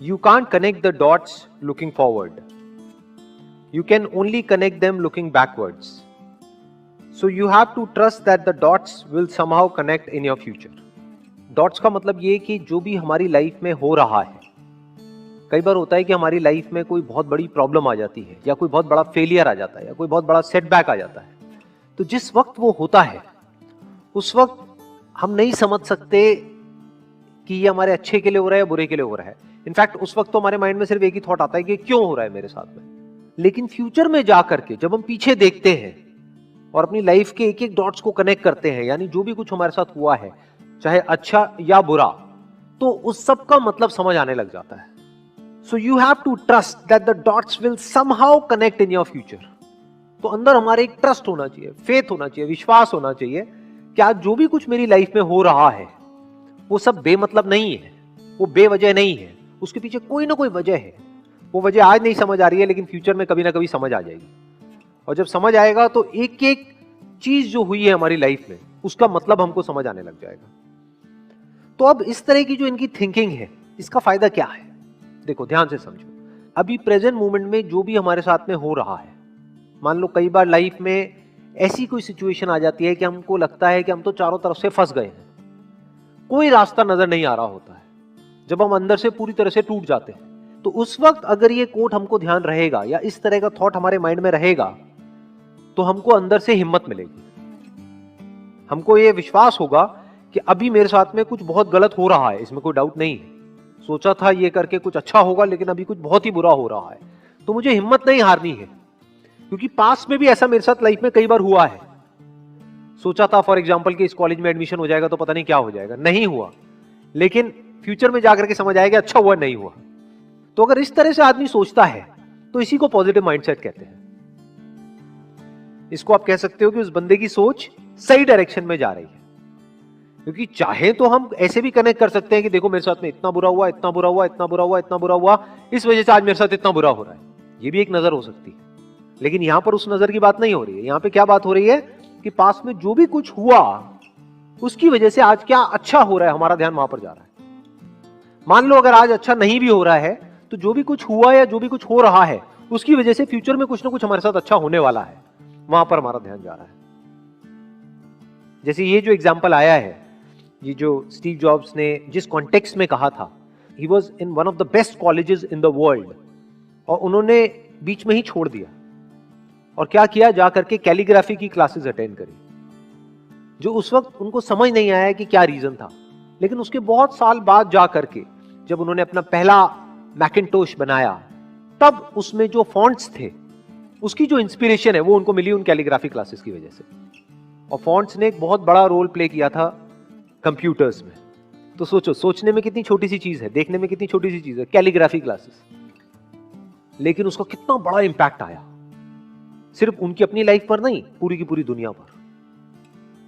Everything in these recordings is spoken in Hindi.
You can't connect the dots looking forward. You can only connect them looking backwards. So you have to trust that the dots will somehow connect in your future. Dots का मतलब ये कि जो भी हमारी लाइफ में हो रहा है, कई बार होता है कि हमारी लाइफ में कोई बहुत बड़ी प्रॉब्लम आ जाती है या कोई बहुत बड़ा फेलियर आ जाता है या कोई बहुत बड़ा सेटबैक आ जाता है, तो जिस वक्त वो होता है उस वक्त हम नहीं समझ सकते कि ये हमारे अच्छे के लिए हो रहा है या बुरे के लिए हो रहा है। इनफैक्ट उस वक्त तो हमारे माइंड में सिर्फ एक ही थॉट आता है कि क्यों हो रहा है मेरे साथ में। लेकिन फ्यूचर में जाकर के जब हम पीछे देखते हैं और अपनी लाइफ के एक एक डॉट्स को कनेक्ट करते हैं, यानी जो भी कुछ हमारे साथ हुआ है चाहे अच्छा या बुरा, तो उस सब का मतलब समझ आने लग जाता है। So you have to trust that the dots will somehow connect in your future. तो अंदर हमारे एक ट्रस्ट होना चाहिए, फेथ होना चाहिए, विश्वास होना चाहिए कि आज जो भी कुछ मेरी लाइफ में हो रहा है वो सब बेमतलब नहीं है, वो बेवजह नहीं है, उसके पीछे कोई ना कोई वजह है। वो वजह आज नहीं समझ आ रही है लेकिन फ्यूचर में कभी ना कभी समझ आ जाएगी, और जब समझ आएगा तो एक एक चीज जो हुई है हमारी लाइफ में उसका मतलब हमको समझ आने लग जाएगा। तो अब इस तरह की जो इनकी थिंकिंग है, इसका फायदा क्या है? देखो ध्यान से समझो। अभी प्रेजेंट मोमेंट में जो भी हमारे साथ में हो रहा है, मान लो कई बार लाइफ में ऐसी कोई सिचुएशन आ जाती है कि हमको लगता है कि हम तो चारों तरफ से फंस गए हैं, कोई रास्ता नजर नहीं आ रहा होता है, जब हम अंदर से पूरी तरह से टूट जाते हैं। तो उस वक्त अगर ये कोट हमको ध्यान रहेगा या इस तरह का थॉट हमारे माइंड में रहेगा तो हमको अंदर से हिम्मत मिलेगी। हमको ये विश्वास होगा कि अभी मेरे साथ में कुछ बहुत गलत हो रहा है, इसमें कोई डाउट नहीं है। सोचा था ये करके कुछ अच्छा होगा लेकिन अभी कुछ बहुत ही बुरा हो रहा है, तो मुझे हिम्मत नहीं हारनी है, क्योंकि पास्ट में भी ऐसा मेरे साथ लाइफ में कई बार हुआ है। सोचा था फॉर एग्जांपल कि इस कॉलेज में एडमिशन हो जाएगा तो पता नहीं क्या हो जाएगा, नहीं हुआ, लेकिन फ्यूचर में जाकर के समझ आएगा अच्छा हुआ नहीं हुआ। तो अगर इस तरह से आदमी सोचता है तो इसी को पॉजिटिव माइंडसेट कहते हैं। इसको आप कह सकते हो कि उस बंदे की सोच सही डायरेक्शन में जा रही है, क्योंकि चाहे तो हम ऐसे भी कनेक्ट कर सकते हैं कि देखो मेरे साथ में इतना बुरा हुआ, इतना बुरा हुआ, इतना बुरा हुआ, इतना बुरा हुआ, इस वजह से आज मेरे साथ इतना बुरा हो रहा है, ये भी एक नजर हो सकती है। लेकिन यहां पर उस नजर की बात नहीं हो रही है। यहां पे क्या बात हो रही है कि पास में जो भी कुछ हुआ उसकी वजह से आज क्या अच्छा हो रहा है, हमारा ध्यान वहां पर जा रहा है। मान लो अगर आज अच्छा नहीं भी हो रहा है तो जो भी कुछ हुआ या जो भी कुछ हो रहा है उसकी वजह से फ्यूचर में कुछ ना कुछ हमारे साथ अच्छा होने वाला है, वहां पर हमारा ध्यान जा रहा है। जैसे ये जो एग्जांपल आया है, ये जो स्टीव जॉब्स ने जिस कॉन्टेक्स्ट में कहा था, he was in one of the best colleges in the world, और उन्होंने बीच में ही छोड़ दिया और क्या किया, जाकर के कैलीग्राफी की क्लासेस अटेंड करी, जो उस वक्त उनको समझ नहीं आया कि क्या रीजन था। लेकिन उसके बहुत साल बाद जाकर के जब उन्होंने अपना पहला मैकिन्टोश बनाया, तब उसमें जो फॉन्ट्स थे उसकी जो इंस्पिरेशन है वो उनको मिली उन कैलीग्राफी क्लासेस की वजह से। और फॉन्ट्स ने एक बहुत बड़ा रोल प्ले किया था कंप्यूटर्स में। तो सोचो, सोचने में कितनी छोटी सी चीज है, देखने में कितनी छोटी सी चीज है, कैलीग्राफी क्लासेस, लेकिन उसका कितना बड़ा इंपैक्ट आया, सिर्फ उनकी अपनी लाइफ पर नहीं, पूरी की पूरी दुनिया पर।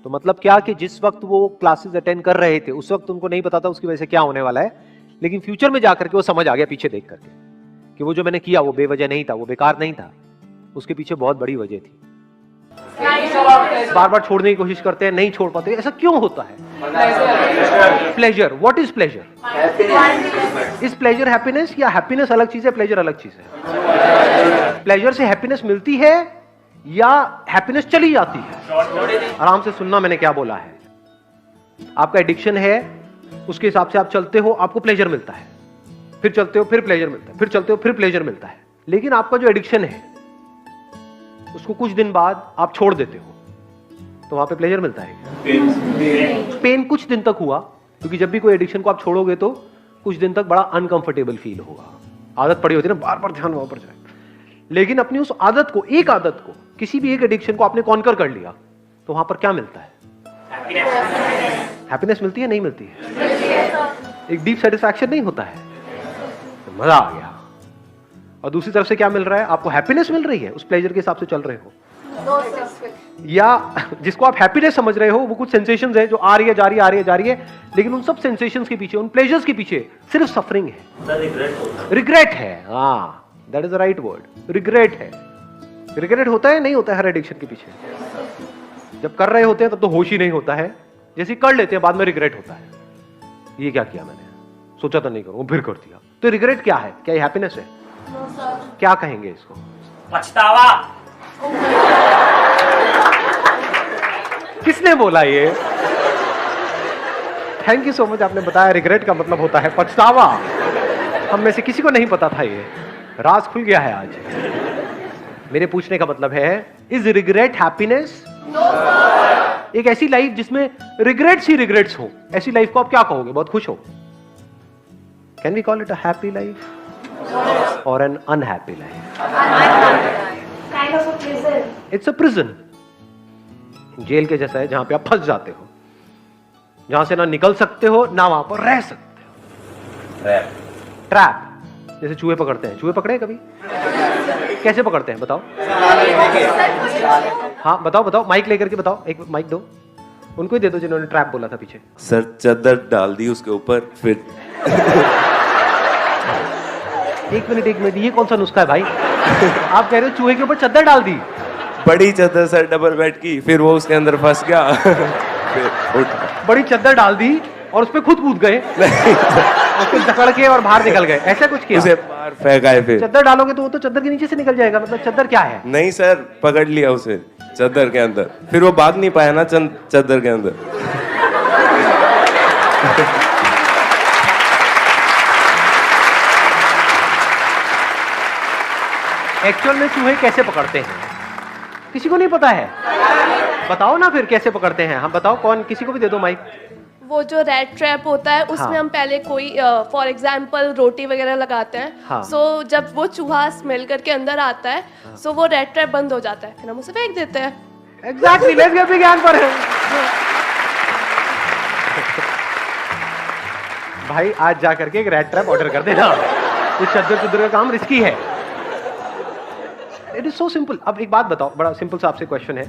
तो मतलब क्या कि जिस वक्त वो क्लासेस अटेंड कर रहे थे उस वक्त उनको नहीं पता था उसकी वजह से क्या होने वाला है, लेकिन फ्यूचर में जाकर के वो समझ आ गया पीछे देख करके कि वो जो मैंने किया वो बेवजह नहीं था, वो बेकार नहीं था, उसके पीछे बहुत बड़ी वजह थी। बार बार छोड़ने की कोशिश करते हैं, नहीं छोड़ पाते, ऐसा क्यों होता है? Pleasure, what is pleasure? Is pleasure happiness, या हैप्पीनेस अलग चीज है, प्लेजर अलग चीज है? प्लेजर से हैप्पीनेस मिलती है या हैप्पीनेस चली जाती है? आराम से सुनना मैंने क्या बोला है। आपका एडिक्शन है, उसके हिसाब से आप चलते हो, आपको प्लेजर मिलता है, फिर चलते हो फिर प्लेजर मिलता है, फिर चलते हो फिर प्लेजर मिलता है। लेकिन आपका जो एडिक्शन है उसको कुछ दिन बाद आप छोड़ देते हो तो वहां पे प्लेजर मिलता है। पेन कुछ दिन तक हुआ, क्योंकि जब भी कोई एडिक्शन को आप छोड़ोगे तो कुछ दिन तक बड़ा अनकंफर्टेबल फील होगा, आदत पड़ी होती है ना, बार बार ध्यान वहां पर जाए। लेकिन अपनी उस आदत को, एक आदत को, किसी भी एक एडिक्शन को आपने कॉन्कर कर लिया तो वहां पर क्या मिलता है? हैप्पीनेस मिलती है, नहीं मिलती है? एक डीप सेटिस्फैक्शन नहीं होता है, तो मजा आ गया। और दूसरी तरफ से क्या मिल रहा है? आपको हैप्पीनेस मिल रही है, उस प्लेजर के हिसाब से चल रहे हो, या जिसको आप हैप्पीनेस समझ रहे हो वो कुछ सेंसेशंस है जो आ रही है जा रही है, आ रही है जा रही है, लेकिन उन सब सेंसेशंस के पीछे, उन प्लेजर्स के पीछे सिर्फ सफरिंग है, रिग्रेट है। हाँ, that is the right word, regret है। रिग्रेट होता है, नहीं होता है हर एडिक्शन के पीछे? जब कर रहे होते हैं तब तो होश ही नहीं होता है, जैसे कर लेते हैं बाद में रिग्रेट होता है, ये क्या किया मैंने, सोचा तो नहीं करूंगा, फिर कर दिया। तो रिग्रेट क्या है? क्या ये हैप्पीनेस है? क्या कहेंगे इसको? पछतावा। किसने बोला ये? थैंक यू सो मच, आपने बताया रिग्रेट का मतलब होता है पछतावा। हम में से किसी को नहीं पता था, ये राज खुल गया है आज। मेरे पूछने का मतलब है, इज रिग्रेट हैप्पीनेस? एक ऐसी लाइफ जिसमें रिग्रेट्स ही रिग्रेट्स हो, ऐसी लाइफ को आप क्या कहोगे? बहुत खुश हो? Can we call it a happy life or an unhappy life? It's a prison. जेल के जैसा है, जहां पे आप फंस जाते हो, जहां से ना निकल सकते हो ना वहां पर रह सकते हो। ट्रैप। जैसे चूहे पकड़ते हैं, चूहे पकड़े हैं कभी? कैसे पकड़ते हैं बताओ? हाँ बताओ बताओ, माइक लेकर के बताओ, एक माइक दो उनको ही दे दो जिन्होंने ट्रैप बोला था पीछे। सर चादर डाल दी उसके ऊपर, फिर एक मिनट, ये कौन सा नुस्खा है भाई? आप कह रहे हो चूहे के ऊपर चादर डाल दी? बड़ी चादर सर, डबल बेड की, फिर वो उसके अंदर फंस गया। फिर उठा। बड़ी चादर डाल दी और उस पे खुद कूद गए, उसको जकड़ के और बाहर निकल गए, ऐसा कुछ किया? उसे बाहर फेंका। फिर चादर डालोगे तो वो तो चादर के नीचे से निकल जाएगा, मतलब चादर क्या है? नहीं सर, पकड़ लिया उसे चादर के अंदर, फिर वो भाग नहीं पाया ना चादर के अंदर। एक्चुअल में चूहे कैसे पकड़ते हैं किसी को नहीं पता है? बताओ ना फिर कैसे पकड़ते हैं। हम बताओ, कौन? किसी को भी दे दो माइक। वो जो रेड ट्रैप होता है उसमें हाँ। हम पहले कोई फॉर एग्जांपल रोटी वगैरह लगाते हैं। हाँ। सो जब वो चूहा स्मेल करके अंदर आता है, सो वो रेड ट्रैप बंद हो जाता है, फिर हम उसे फेंक देते हैं। एग्जैक्टली, लेट्स गेट विज्ञान पर है। भाई आज जा करके एक रेड ट्रैप ऑर्डर कर देना, ये चद्दर का काम रिस्की है। It is so simple. अब एक बात बताओ, बड़ा सिंपल सा आपसे क्वेश्चन है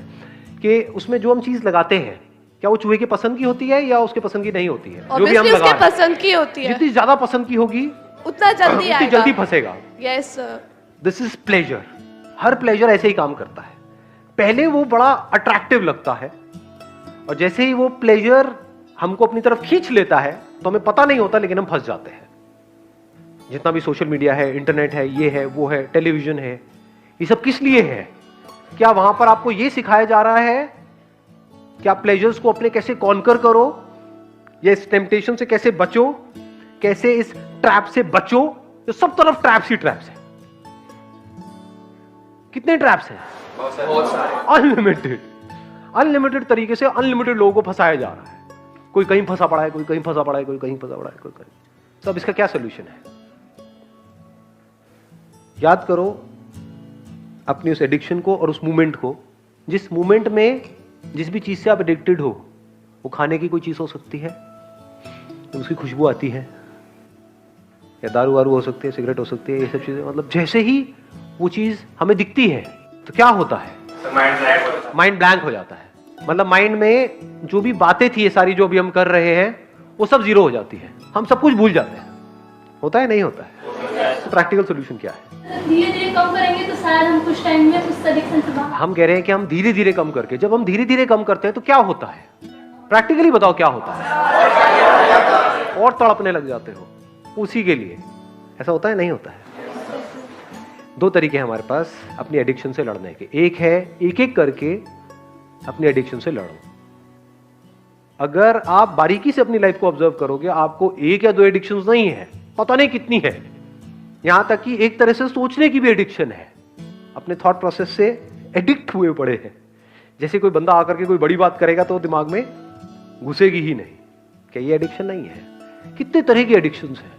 कि उसमें जो हम चीज लगाते हैं, क्या वो चूहे की पसंद की होती है या उसके पसंद की नहीं होती है? जो भी हम Obviously लगा उसके पसंद की होती है। जितनी ज्यादा पसंद की होगी उतना जल्दी उतनी आएगा, जल्दी फंसेगा। यस। This is pleasure. हर प्लेजर ऐसे ही काम करता है। पहले वो बड़ा अट्रैक्टिव लगता है और जैसे ही वो प्लेजर हमको अपनी तरफ खींच लेता है तो हमें पता नहीं होता, लेकिन हम फंस जाते हैं। जितना भी सोशल मीडिया है, इंटरनेट है, ये है, वो है, टेलीविजन है, ये सब किस लिए है? क्या वहां पर आपको ये सिखाया जा रहा है कि आप प्लेजर्स को अपने कैसे कॉन्कर करो, या इस टेम्पटेशन से कैसे बचो, कैसे इस ट्रैप से बचो? तो सब तरफ ट्रैप्स ही ट्रैप्स है। कितने ट्रैप्स हैं? अनलिमिटेड। अनलिमिटेड तरीके से अनलिमिटेड लोगों को फंसाया जा रहा है। कोई कहीं फंसा पड़ा है, कोई कहीं फंसा पड़ा है, कोई कहीं फंसा पड़ा है, कोई कहीं। तो अब इसका क्या सोल्यूशन है? याद करो अपनी उस एडिक्शन को और उस मूवमेंट को। जिस मूवमेंट में जिस भी चीज से आप एडिक्टेड हो, वो खाने की कोई चीज हो सकती है तो उसकी खुशबू आती है, या दारू वारू हो सकती है, सिगरेट हो सकती है, ये सब चीजें। मतलब जैसे ही वो चीज हमें दिखती है तो क्या होता है? माइंड ब्लैंक हो जाता है। मतलब माइंड में जो भी बातें थी, ये सारी जो भी हम कर रहे हैं, वो सब जीरो हो जाती है। हम सब कुछ भूल जाते हैं। होता है नहीं होता है? तो प्रैक्टिकल सोल्यूशन क्या है? धीरे धीरे कम करेंगे तो शायद हम कुछ टाइम में उस एडिक्शन से बाहर। हम कह रहे हैं कि हम धीरे धीरे कम करके, जब हम धीरे धीरे कम करते हैं तो क्या होता है? प्रैक्टिकली बताओ क्या होता है? और तड़पने लग जाते हो उसी के लिए। ऐसा होता है नहीं होता है? दो तरीके हैं हमारे पास अपनी एडिक्शन से लड़ने के। एक है एक एक करके अपनी एडिक्शन से लड़ो। अगर आप बारीकी से अपनी लाइफ को ऑब्जर्व करोगे, आपको एक या दो एडिक्शंस नहीं है, पता नहीं कितनी है। यहां तक कि एक तरह से सोचने की भी एडिक्शन है। अपने थॉट प्रोसेस से एडिक्ट हुए पड़े हैं। जैसे कोई बंदा आकर के कोई बड़ी बात करेगा तो दिमाग में घुसेगी ही नहीं। क्या ये एडिक्शन नहीं है? कितने तरह की एडिक्शंस हैं,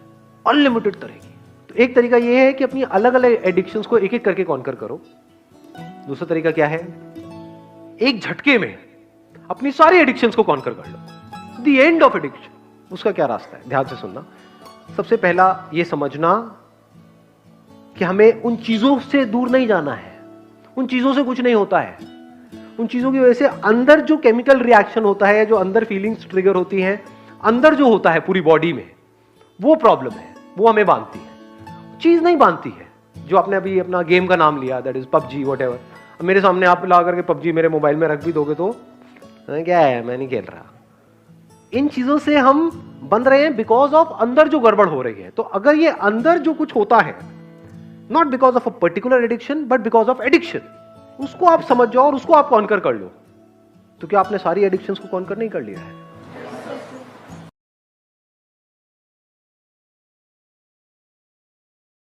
अनलिमिटेड तरह की। तो एक तरीका ये है कि अपनी अलग अलग एडिक्शंस को एक एक करके कॉन्कर करो। दूसरा तरीका क्या है? एक झटके में अपनी सारी एडिक्शंस को कॉन्कर कर लो। The end of addiction. उसका क्या रास्ता है? ध्यान से सुनना। सबसे पहला ये समझना कि हमें उन चीजों से दूर नहीं जाना है। उन चीजों से कुछ नहीं होता है। उन चीजों की वजह से अंदर जो केमिकल रिएक्शन होता है, जो अंदर फीलिंग्स ट्रिगर होती हैं, अंदर जो होता है पूरी बॉडी में, वो प्रॉब्लम है। वो हमें बांधती है, चीज नहीं बांधती है। जो आपने अभी अपना गेम का नाम लिया, दैट इज पबजी, व्हाटएवर। मेरे सामने आप ला करके पबजी मेरे मोबाइल में रख भी दोगे तो क्या है, मैं नहीं खेल रहा। इन चीजों से हम बंध रहे हैं बिकॉज ऑफ अंदर जो गड़बड़ हो रही है। तो अगर ये अंदर जो कुछ होता है, not because of a particular addiction but because of addiction, उसको आप समझ जाओ और उसको आप कॉन्कर कर लो, तो क्या आपने सारी एडिक्शंस को कॉन्कर नहीं कर लिया है?